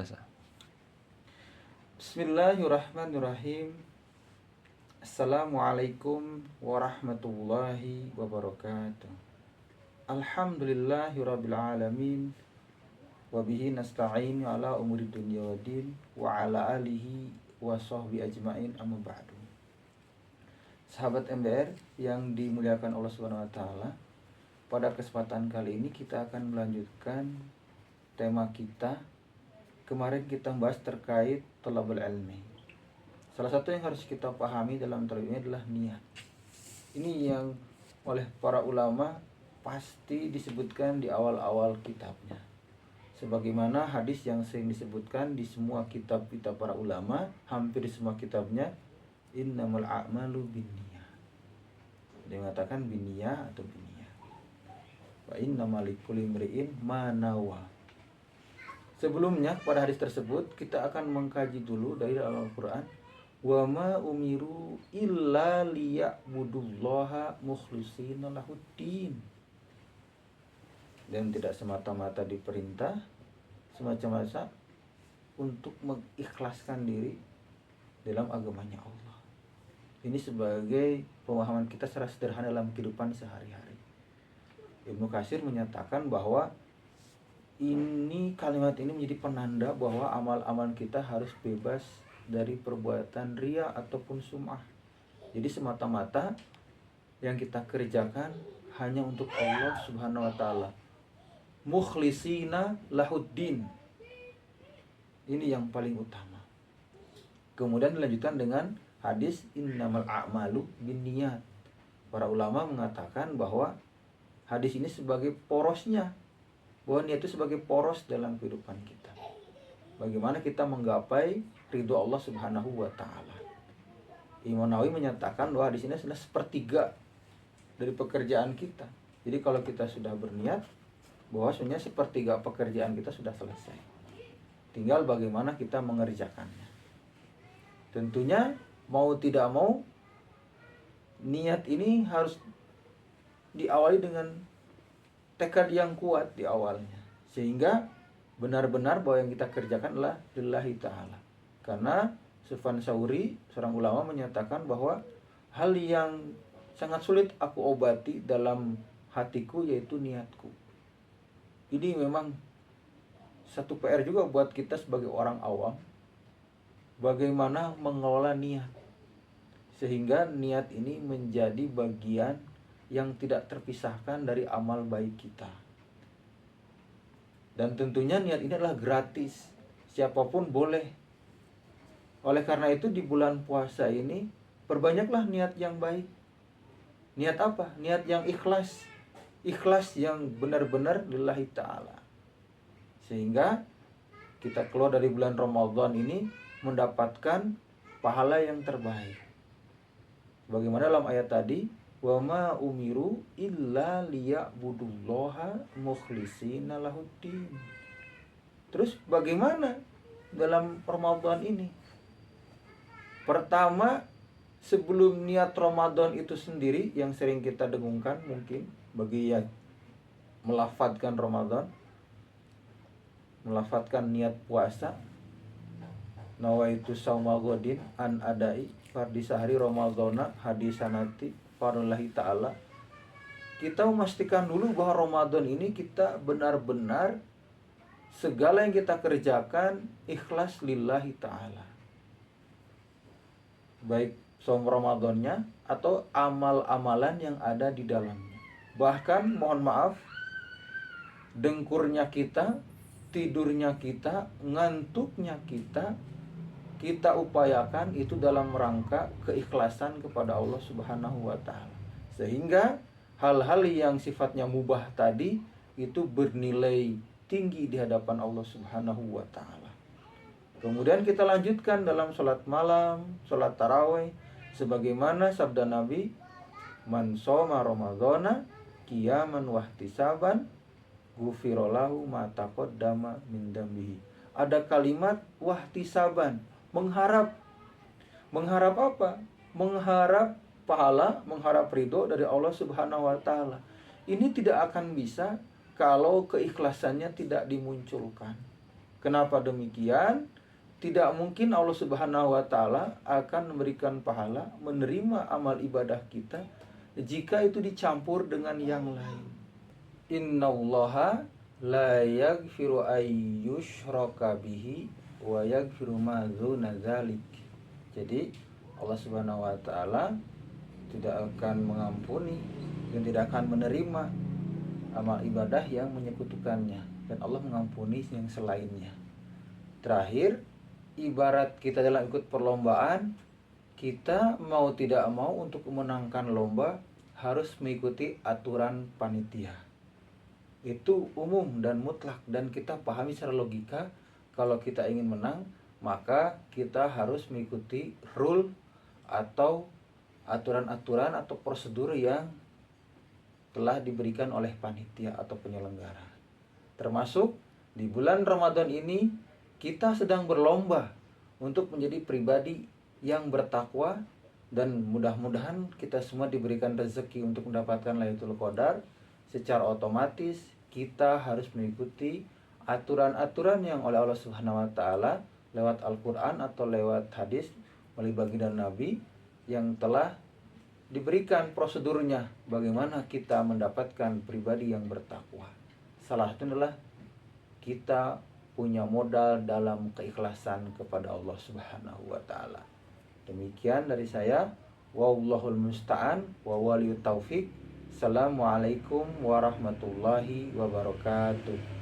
Rasa. Bismillahirrahmanirrahim. Assalamualaikum warahmatullahi wabarakatuh. Alhamdulillahirabbil alamin. Wabihi nasta'in ala umuri dunya waddin wa ala alihi wa sahbihi ajmain, amma ba'du. Sahabat MDR yang dimuliakan Allah Subhanahu wa taala, pada kesempatan kali ini kita akan melanjutkan tema kita. Kemarin kita membahas terkait thalabul ilmi. Salah satu yang harus kita pahami dalam thalabul ilmi adalah niat. Ini yang oleh para ulama pasti disebutkan di awal-awal kitabnya. Sebagaimana hadis yang sering disebutkan di semua kitab-kitab para ulama, hampir di semua kitabnya, innamal a'malu binniyat. Dia mengatakan binniyah atau binniyah. Wa innamal likulli imri'in ma nawa. Sebelumnya pada hadis tersebut kita akan mengkaji dulu dari Al-Qur'an, wa ma umiru illa liya'budullaha mukhlishina lahuddin. Dan tidak semata-mata diperintah semacam-macam untuk mengikhlaskan diri dalam agamanya Allah. Ini sebagai pemahaman kita secara sederhana dalam kehidupan sehari-hari. Ibnu Katsir menyatakan bahwa kalimat ini menjadi penanda bahwa amal-amal kita harus bebas dari perbuatan riya ataupun sum'ah. Jadi semata-mata yang kita kerjakan hanya untuk Allah Subhanahu wa taala. Mukhlisina lahuddin. Ini yang paling utama. Kemudian dilanjutkan dengan hadis innamal a'malu binniyat. Para ulama mengatakan bahwa hadis ini sebagai porosnya, bahwa niat itu sebagai poros dalam kehidupan kita. Bagaimana kita menggapai ridho Allah Subhanahu wa taala. Imam Nawawi menyatakan bahwa hadis ini adalah sepertiga dari pekerjaan kita. Jadi kalau kita sudah berniat, bahwasanya sepertiga pekerjaan kita sudah selesai. Tinggal bagaimana kita mengerjakannya. Tentunya mau tidak mau niat ini harus diawali dengan tekad yang kuat di awalnya, sehingga benar-benar bahwa yang kita kerjakan adalah lillahi ta'ala. Karena Sufyan Tsauri, seorang ulama, menyatakan bahwa hal yang sangat sulit aku obati dalam hatiku yaitu niatku. Ini memang satu PR juga buat kita sebagai orang awam, bagaimana mengelola niat sehingga niat ini menjadi bagian yang tidak terpisahkan dari amal baik kita. Dan tentunya niat ini adalah gratis, siapapun boleh. Oleh karena itu di bulan puasa ini perbanyaklah niat yang baik. Niat apa? Niat yang ikhlas. Ikhlas yang benar-benar lillahi ta'ala. Sehingga kita keluar dari bulan Ramadan ini mendapatkan pahala yang terbaik. Bagaimana dalam ayat tadi, wa ma umiru illa liya'budullaha mukhlishina lahuddin. Terus bagaimana dalam Ramadan ini? Pertama, sebelum niat Ramadan itu sendiri yang sering kita dengungkan mungkin bagi yang melafadzkan Ramadan, melafadzkan niat puasa, nawaitu shauma ghadin an adai fardhi sahri ramadhana hadisanati farullahi ta'ala. Kita memastikan dulu bahwa Ramadan ini kita benar-benar segala yang kita kerjakan ikhlas lillahi ta'ala, baik saum Ramadannya atau amal-amalan yang ada di dalamnya. Bahkan mohon maaf, dengkurnya kita, tidurnya kita, ngantuknya kita upayakan itu dalam rangka keikhlasan kepada Allah Subhanahu wa taala. Sehingga hal-hal yang sifatnya mubah tadi itu bernilai tinggi di hadapan Allah Subhanahu wa taala. Kemudian kita lanjutkan dalam sholat malam, sholat tarawih, sebagaimana sabda Nabi, man shoma ramadhana qiyaman wahtisaban ghufirallahu ma taqaddama min dambihi. Ada kalimat wahtisaban, mengharap. Mengharap apa? Mengharap pahala, mengharap ridho dari Allah Subhanahu wa taala. Ini tidak akan bisa kalau keikhlasannya tidak dimunculkan. Kenapa demikian? Tidak mungkin Allah Subhanahu wa taala akan memberikan pahala, menerima amal ibadah kita jika itu dicampur dengan yang lain. Innallaha la yaghfiru ayyushraka bihi wa yaghfiru ma dzuna dzalik. Jadi Allah Subhanahu wa taala tidak akan mengampuni dan tidak akan menerima amal ibadah yang menyekutukannya, dan Allah mengampuni yang selainnya. Terakhir, ibarat kita dalam ikut perlombaan, kita mau tidak mau untuk memenangkan lomba harus mengikuti aturan panitia. Itu umum dan mutlak, dan kita pahami secara logika. Kalau kita ingin menang, maka kita harus mengikuti rule atau aturan-aturan atau prosedur yang telah diberikan oleh panitia atau penyelenggara. Termasuk di bulan Ramadan ini kita sedang berlomba untuk menjadi pribadi yang bertakwa, dan mudah-mudahan kita semua diberikan rezeki untuk mendapatkan Lailatul Qadar. Secara otomatis kita harus mengikuti aturan-aturan yang oleh Allah Subhanahu wa taala lewat Al-Qur'an atau lewat hadis melalui baginda Nabi yang telah diberikan prosedurnya bagaimana kita mendapatkan pribadi yang bertakwa. Salah satunya adalah kita punya modal dalam keikhlasan kepada Allah Subhanahu wa taala. Demikian dari saya. Wallahul musta'an wa waliyut taufik. Assalamualaikum warahmatullahi wabarakatuh.